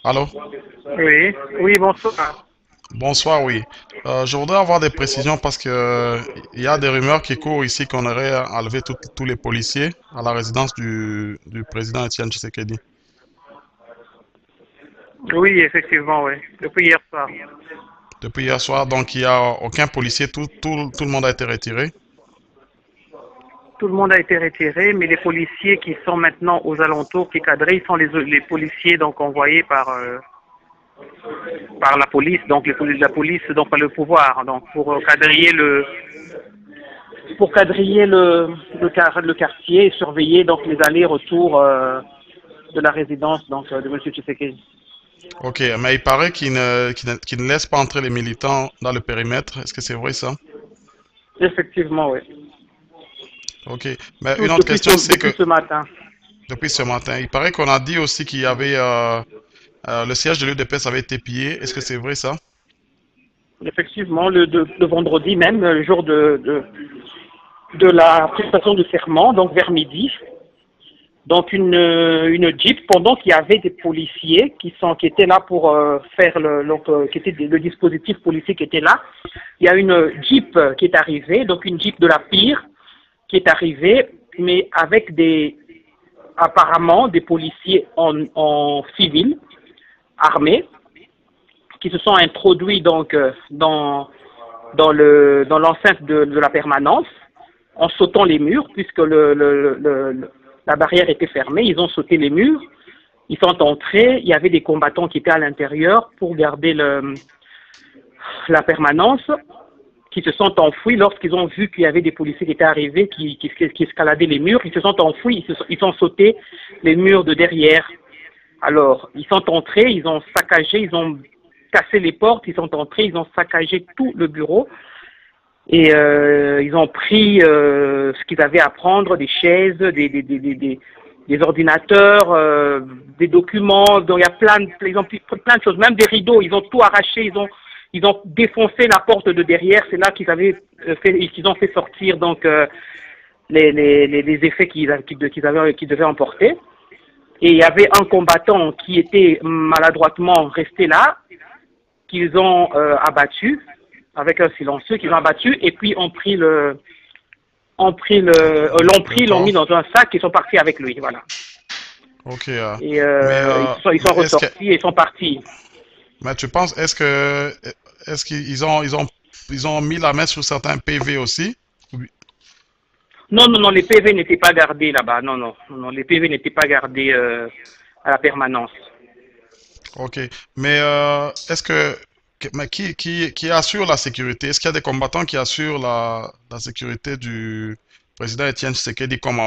Allô? Oui, oui, bonsoir. Bonsoir, oui. Je voudrais avoir des précisions parce que il y a des rumeurs qui courent ici qu'on aurait enlevé tous les policiers à la résidence du président Etienne Tshisekedi. Oui, effectivement, oui. Depuis hier soir. Depuis hier soir, donc il n'y a aucun policier, tout le monde a été retiré. Tout le monde a été retiré, mais les policiers qui sont maintenant aux alentours, qui cadrent, ils sont les policiers donc envoyés par la police, donc la police donc par le pouvoir, donc pour quadriller le quartier et surveiller donc les allers-retours de la résidence donc de Monsieur Tshisekedi. Ok, mais il paraît qu'il ne laisse pas entrer les militants dans le périmètre. Est-ce que c'est vrai ça? Effectivement, oui. Ok, mais une autre question, c'est que Depuis ce matin. depuis ce matin, il paraît qu'on a dit aussi qu'il y avait le siège de l'UDPS avait été pillé. Est-ce que c'est vrai ça? Effectivement, le vendredi même, le jour de la prestation de serment, donc vers midi. Donc une Jeep, pendant qu'il y avait des policiers qui étaient là pour faire qui était le dispositif policier qui était là, il y a une Jeep qui est arrivée, donc une Jeep de la pire qui est arrivée, mais avec apparemment des policiers en civil, armés, qui se sont introduits donc dans l'enceinte de la permanence en sautant les murs puisque la barrière était fermée. Ils ont sauté les murs, ils sont entrés. Il y avait des combattants qui étaient à l'intérieur pour garder la permanence, qui se sont enfouis lorsqu'ils ont vu qu'il y avait des policiers qui étaient arrivés, qui escaladaient les murs. Ils se sont enfouis, ils ont sauté les murs de derrière. Alors, ils sont entrés, ils ont saccagé, ils ont cassé les portes, ils sont entrés, ils ont saccagé tout le bureau et ils ont pris ce qu'ils avaient à prendre, des chaises, des ordinateurs, des documents, donc il y a ils ont pris plein de choses, même des rideaux, ils ont tout arraché, ils ont défoncé la porte de derrière, c'est là qu'ils ont fait sortir donc les effets qu'ils devaient emporter. Et il y avait un combattant qui était maladroitement resté là, qu'ils ont abattu avec un silencieux, qu'ils ont abattu et puis Le l'ont mis corps? dans un sac et sont partis avec lui, voilà. Ok, Et mais ils sont est-ce que ressortis et sont partis. mais tu penses est-ce qu'ils ils ont mis la main sur certains PV aussi? Oui. Non, non, non, les PV n'étaient pas gardés là-bas. Non, non, non, non, les PV n'étaient pas gardés à la permanence. Ok, mais est-ce mais qui assure la sécurité? Est-ce qu'il y a des combattants qui assurent la sécurité du président Etienne Tshisekedi comme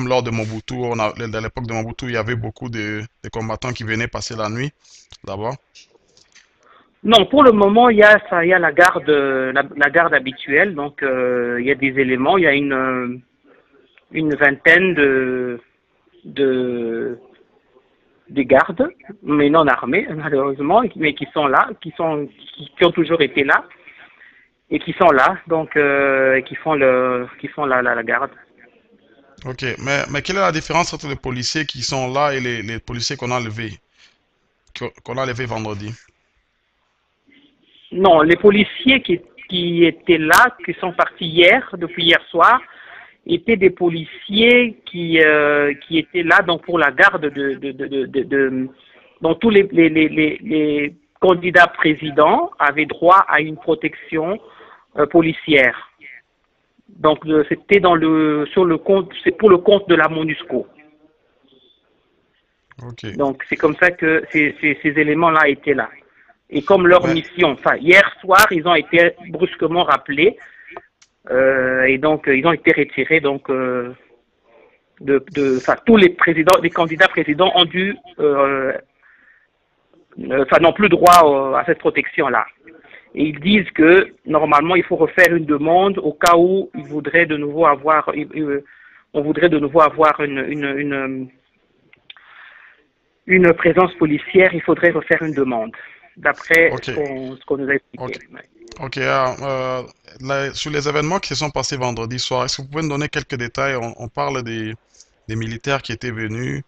lors de Mobutu, à l'époque de Mobutu, il y avait beaucoup de combattants qui venaient passer la nuit là-bas. Non, pour le moment, il y a la garde habituelle. Donc, il y a des éléments. Il y a une vingtaine de, des gardes, mais non armés, malheureusement, mais qui sont là, qui ont toujours été là et qui sont là, donc qui font la garde. Ok, mais quelle est la différence entre les policiers qui sont là et les policiers qu'on a enlevés vendredi? Non, les policiers qui étaient là, qui sont partis hier, depuis hier soir, étaient des policiers qui étaient là donc pour la garde donc tous les candidats présidents avaient droit à une protection policière. Donc c'était sur le compte, c'est pour le compte de la MONUSCO. Ok, Donc c'est comme ça que ces éléments-là étaient là. Et comme leur mais mission, enfin hier soir, ils ont été brusquement rappelés et donc ils ont été retirés. Donc enfin tous les présidents, les candidats présidents ont dû, enfin n'ont plus droit à cette protection-là. Et ils disent que normalement il faut refaire une demande au cas où ils voudraient de nouveau avoir, on voudrait de nouveau avoir une présence policière, il faudrait refaire une demande, d'après ok, ce qu'on nous a expliqué. ok. Ok, sur les événements qui se sont passés vendredi soir, est-ce que vous pouvez nous donner quelques détails? On parle des militaires qui étaient venus,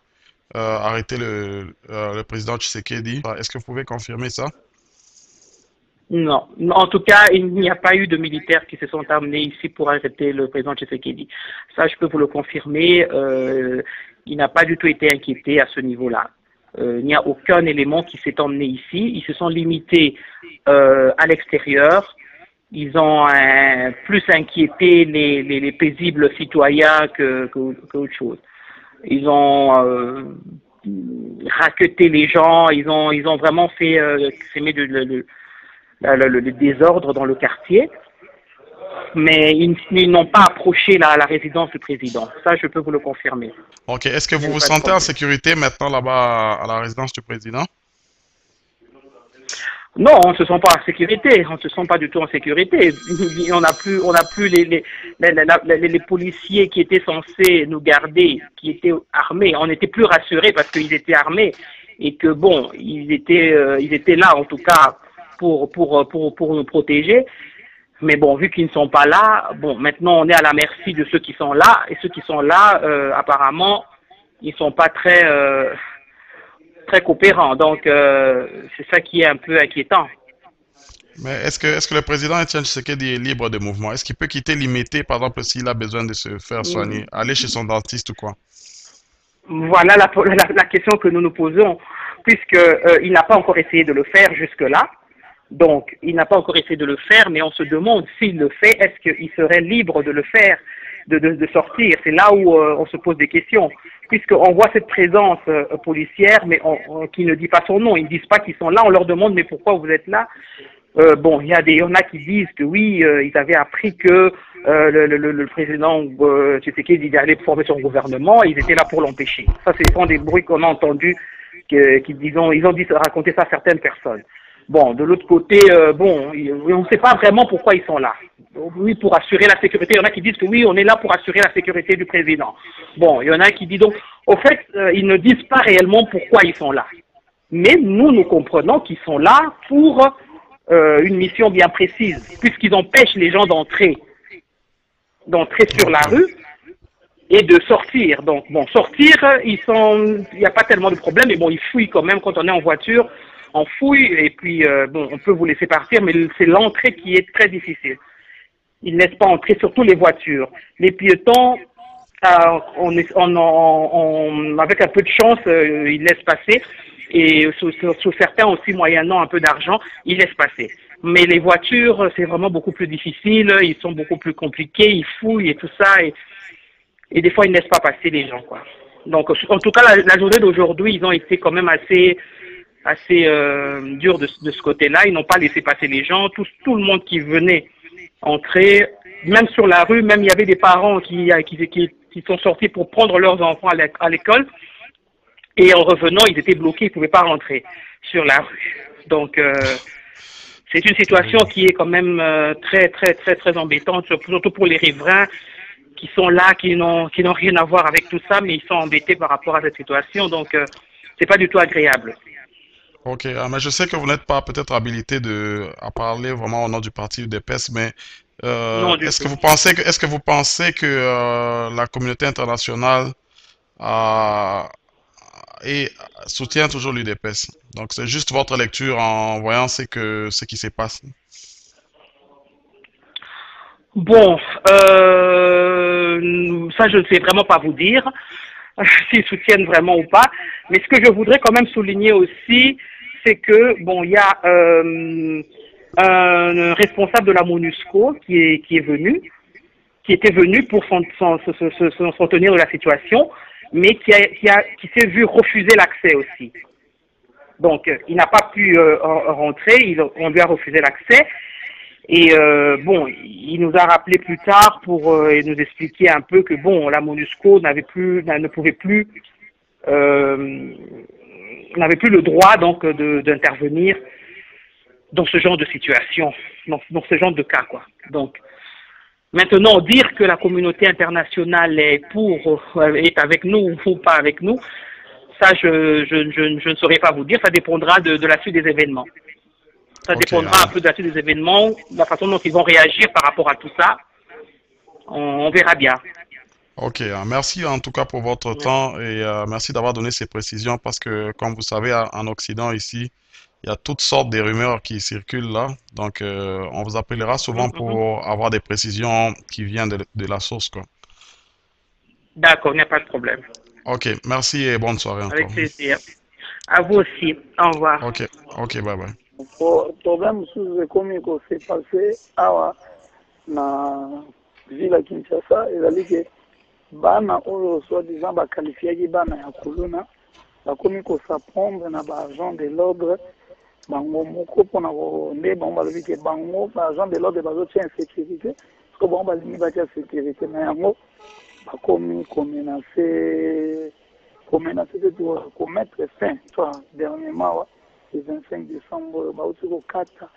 arrêté le président Tshisekedi. Est-ce que vous pouvez confirmer ça? Non. En tout cas, il n'y a pas eu de militaires qui se sont amenés ici pour arrêter le président Tshisekedi. Ça, je peux vous le confirmer. Il n'a pas du tout été inquiété à ce niveau-là. Il n'y a aucun élément qui s'est emmené ici. Ils se sont limités à l'extérieur. Ils ont plus inquiété les paisibles citoyens qu'autre chose. Ils ont raquetté les gens. Ils ont vraiment fait s'aimer le désordre dans le quartier, mais ils n'ont pas approché la résidence du président. Ça, je peux vous le confirmer. Ok. Est-ce que Il n'y vous a eu vous pas de sentez en problème. sécurité maintenant là-bas à la résidence du président? Non, on ne se sent pas en sécurité. On ne se sent pas du tout en sécurité. On n'a plus les policiers qui étaient censés nous garder, qui étaient armés. On n'était plus rassurés parce qu'ils étaient armés et que bon, ils étaient là en tout cas pour nous protéger. Mais bon, vu qu'ils ne sont pas là, bon, maintenant on est à la merci de ceux qui sont là et ceux qui sont là, apparemment, ils sont pas très coopérants. Donc c'est ça qui est un peu inquiétant. Mais est-ce que le président Etienne Tshisekedi est libre de mouvement? Est-ce qu'il peut quitter limité, par exemple, s'il a besoin de se faire soigner, aller chez son dentiste ou quoi? Voilà la question que nous nous posons, puisque il n'a pas encore essayé de le faire jusque-là. Donc, il n'a pas encore essayé de le faire, mais on se demande s'il le fait, est-ce qu'il serait libre de le faire, de sortir? C'est là où on se pose des questions, puisqu'on voit cette présence policière, mais qui ne dit pas son nom. Ils ne disent pas qu'ils sont là, on leur demande, mais pourquoi vous êtes là? Bon, il y en a qui disent que oui, ils avaient appris que le président Tshisekedi allait former son gouvernement, et ils étaient là pour l'empêcher. Ça, ce sont des bruits qu'on a entendus, ils ont dit raconter ça à certaines personnes. Bon, de l'autre côté, bon, on ne sait pas vraiment pourquoi ils sont là. Oui, pour assurer la sécurité. Il y en a qui disent que oui, on est là pour assurer la sécurité du président. Bon, il y en a qui disent donc, au fait, ils ne disent pas réellement pourquoi ils sont là. Mais nous comprenons qu'ils sont là pour une mission bien précise, puisqu'ils empêchent les gens d'entrer sur la Ok. rue et de sortir. Donc, bon, sortir, il n'y a pas tellement de problème, mais bon, ils fouillent quand même quand on est en voiture. On fouille et puis, bon, on peut vous laisser partir, mais c'est l'entrée qui est très difficile. Ils ne laissent pas entrer, surtout les voitures. Les piétons, avec un peu de chance, ils laissent passer. Et sous certains aussi, moyennant un peu d'argent, ils laissent passer. Mais les voitures, c'est vraiment beaucoup plus difficile. Ils sont beaucoup plus compliqués. Ils fouillent et tout ça. Et des fois, ils ne laissent pas passer les gens, quoi. Donc, en tout cas, la journée d'aujourd'hui, ils ont été quand même assez durs de ce côté-là. Ils n'ont pas laissé passer les gens. Tout le monde qui venait entrer, même sur la rue, même il y avait des parents qui sont sortis pour prendre leurs enfants à l'école. Et en revenant, ils étaient bloqués, ils ne pouvaient pas rentrer sur la rue. Donc, c'est une situation qui est quand même très, très, très, très embêtante, surtout pour les riverains qui sont là, qui n'ont rien à voir avec tout ça, mais ils sont embêtés par rapport à cette situation. Donc, c'est pas du tout agréable. Ok, mais je sais que vous n'êtes pas peut-être habilité à parler vraiment au nom du parti UDPS, mais Non, du tout. est-ce que vous pensez que la communauté internationale a, et soutient toujours l'UDPS? Donc c'est juste votre lecture en voyant ce qui se passe. Bon, ça, je ne sais vraiment pas vous dire s'ils soutiennent vraiment ou pas. Mais ce que je voudrais quand même souligner aussi, c'est que, bon, il y a un responsable de la MONUSCO qui est venu, qui était venu pour s'en tenir de la situation, mais qui s'est vu refuser l'accès aussi. Donc, il n'a pas pu rentrer, on lui a refusé l'accès. Et bon, il nous a rappelé plus tard pour nous expliquer un peu que bon, la MONUSCO ne pouvait plus, euh, n'avait plus le droit donc d'intervenir dans ce genre de situation, dans ce genre de cas, quoi. Donc, maintenant, dire que la communauté internationale est avec nous ou pas avec nous, ça, je ne saurais pas vous dire. Ça dépendra de la suite des événements. Ça Ok, dépendra un peu de la suite des événements, de la façon dont ils vont réagir par rapport à tout ça. On verra bien. Ok, merci en tout cas pour votre temps et merci d'avoir donné ces précisions parce que, comme vous savez, en Occident ici, il y a toutes sortes de rumeurs qui circulent là. Donc, on vous appellera souvent Mhm, mhm. pour avoir des précisions qui viennent de la source, quoi. D'accord, il n'y a pas de problème. Ok, merci et bonne soirée encore. Avec plaisir. À vous aussi. Au revoir. Ok, ok, bye bye. Problème mosusu ekomi kose passe awa na ville ya Kinshasa ezali ke bana oyo soi-disant bakalifiaki bana ya kuluna bakomi kosaprendre na baagent de l'ordre bango moko mpona nde bango balobi ke bango baagent de l'ordre bazotia insécurité parceke bango balingi batia sécurité na yango bakomi komenace te komettre fin dernièrement le 25 décembre oyo bauti kokata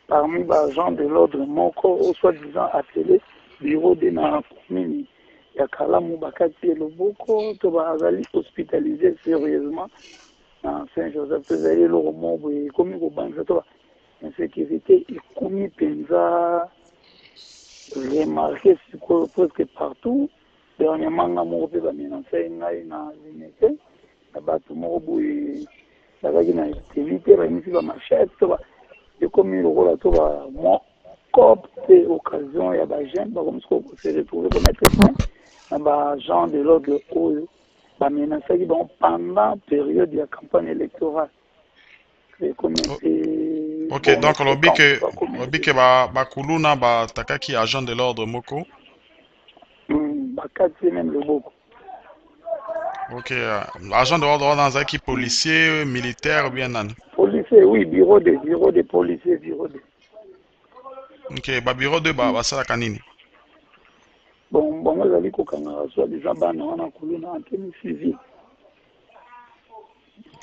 parmi baagent de l'ordre moko o soi-disant appelé bureau de na commune ya Kalamu bakati ye loboko to bazali hospitalisé sérieusement na Saint-Joseph tozali eloko moko boye ekomi kobanisa to insécurité ekomi mpenza remarqué sikoyo presque partout dernièrement nga moko mpe bamenase ngai na limete na bato moko boye bazalaki na teni te bayimisi bamachete to ekomi lokola to bamwa cop te occasion ya bajeune bakomisi kose retrouve komettre fin na baagent de l'ordre oyo bamenasaki bango pendant période ya campagne électorale ekomi O- ete Ok, bon donc conséquence bakomi lobi ete ke ba kuluna ba takaki agent de l'ordre moko. bakati ye même loboko. Ok, agent de l'ordre wana azalaki policier, militaire ou bien nani? Policier, oui, bureau de policier, bureau de. Ok, ba bureau 2 basalaka nini? Bon, bango ezali kokanga soi-disant bana wana kuluna anteni civile.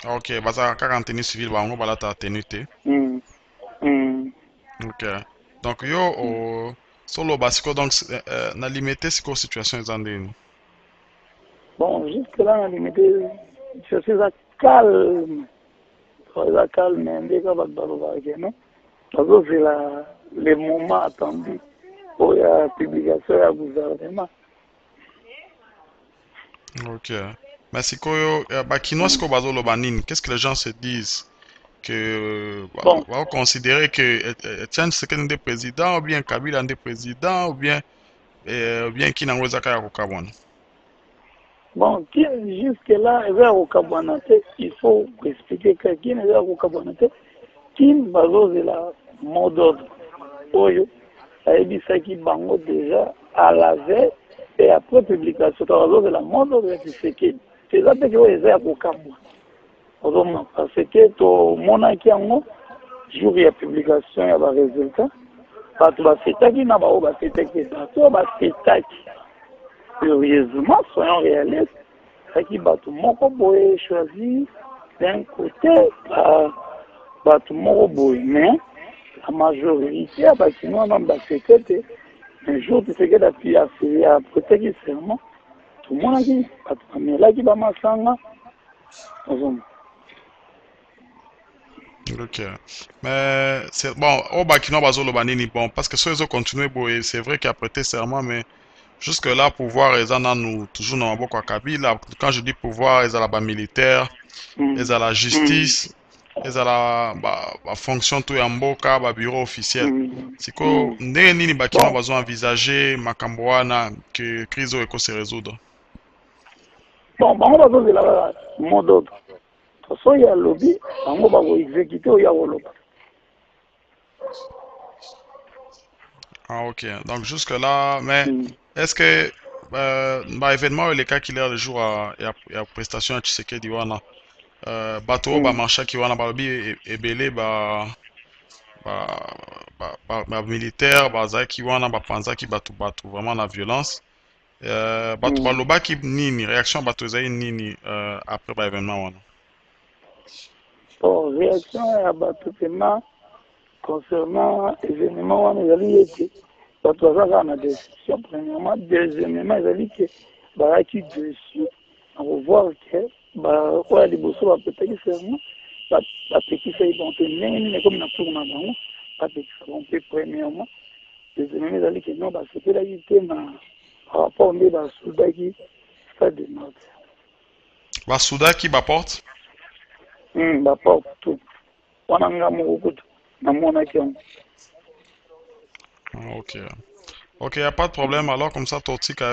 Ok, bazalaka kaka en tenue civile bango balata tenue te. Mm. Mm. Ok, donc yo solo basiko donc na limité siko situation eza ndeni? Bon, jusque-là, on a limité, je suis à calme. À calme, dès que non? Parce que c'est le moment attendu pour la publication du gouvernement. Ok, mais sikoyo bakinois Mm. siko bazoloba nini? Qu'est-ce que les gens se disent? Que Bon, va considérer que Etienne Tshisekedi nde président ou bien Kabila nde président ou bien qui nango ezaka ya kokabwana? bon, qui jusque-là, il faut expliquer que qui n'est pas au Kabonate, qui est la mot d'ordre. Oyo, ayebisaki bango déjà à la veille et après publication de la mode de Tshisekedi eza teke oyo eza ya kokabwa ozomona parce que tomonaki yango jour ya publication ya baresultat bato bafetaki na baoyo bafetaki bato oyo bafetaki sérieusement soyons réalistes ezaki bato moko boye choisi d'un côté bato moko boye mais la majorité ya bakinois nano bafete te un jour Tshisekedi apretaki serment tomonaki bato bamelaki bamasanga ozomona. Ok, mais c'est bon, au bakinois bazoloba nini bon parce que ceux ils ont continué boye c'est vrai qu'il a prêté serment mais jusque là pouvoir eza nanu toujours na maboko ya Kabila. Quand je dis pouvoir ezala ba militaire, Mm. ezala Mm. justice, ezala ba fonction to ya mboka ba bureau officiel. Mm. Siko Mm. ndenge nini bakinois Bon, bazo envisager makambo wana que crise oyo eko se résoudre? bango bazozela mot d'ordre so oyo alobi bango bakoexécute oyo akoloba. Ah, ok. Donc, jusque-là, mais Mm. est-ce que bah, événement les cas qu'il y a le jour à prestation à Tshisekedi wana bateau ba Mm. marcha qui wana balobi ebele ba militaire bazaki wana bapanzaki batu vraiment la violence batu Mm. balobaki nini réaction batu ezali nini après ba événement wana? Bon, réaction ya bato mpena concernant événement wana ezali ete bato baza kaka na déception premièrement deuxièmement ezali ke bazalaki dessus na kovoir ke oyo ya liboso bapetaki serment bapekisaki bango mpe ndenge nini ekomi na tour na bango bapekisa bango mpe premièrement deuxièmement ezali ke non basepelaki te na par rapport nde basudaki stade de Nord. Basuda qui m'apporte? Baporte tout wana nga moko kutu namonaki yango. Ok. Ok, y a pas de problème. Alors, comme ça, Totika,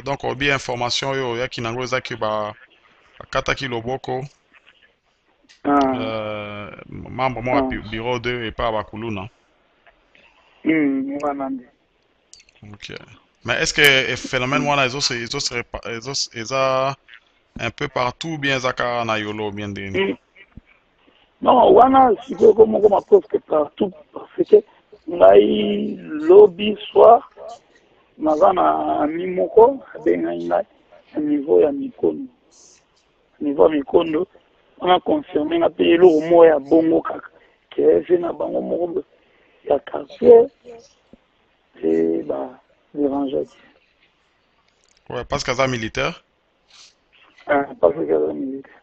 donc, on bien information, yo, ya kinango zaki ba, kata ki loboko, membre moi, bureau 2 et pas Bakuluna. Wana nde. Ok. Mais est-ce que le phénomène, moi, ils ont un peu partout, bien zaka na yolo, bien deni? Non, wana sikoyo moko presque partout parce que ngai lobby soir naza na ami moko abengai ngai na niveau ya mikondo. Niveau ya mikondo wana confirme nga mpe eloko moko ya bongo kaka ke efe na bango moko ya quartier e baderangeaki. Ouais, parce que ça militaire. Parce que aza militaire.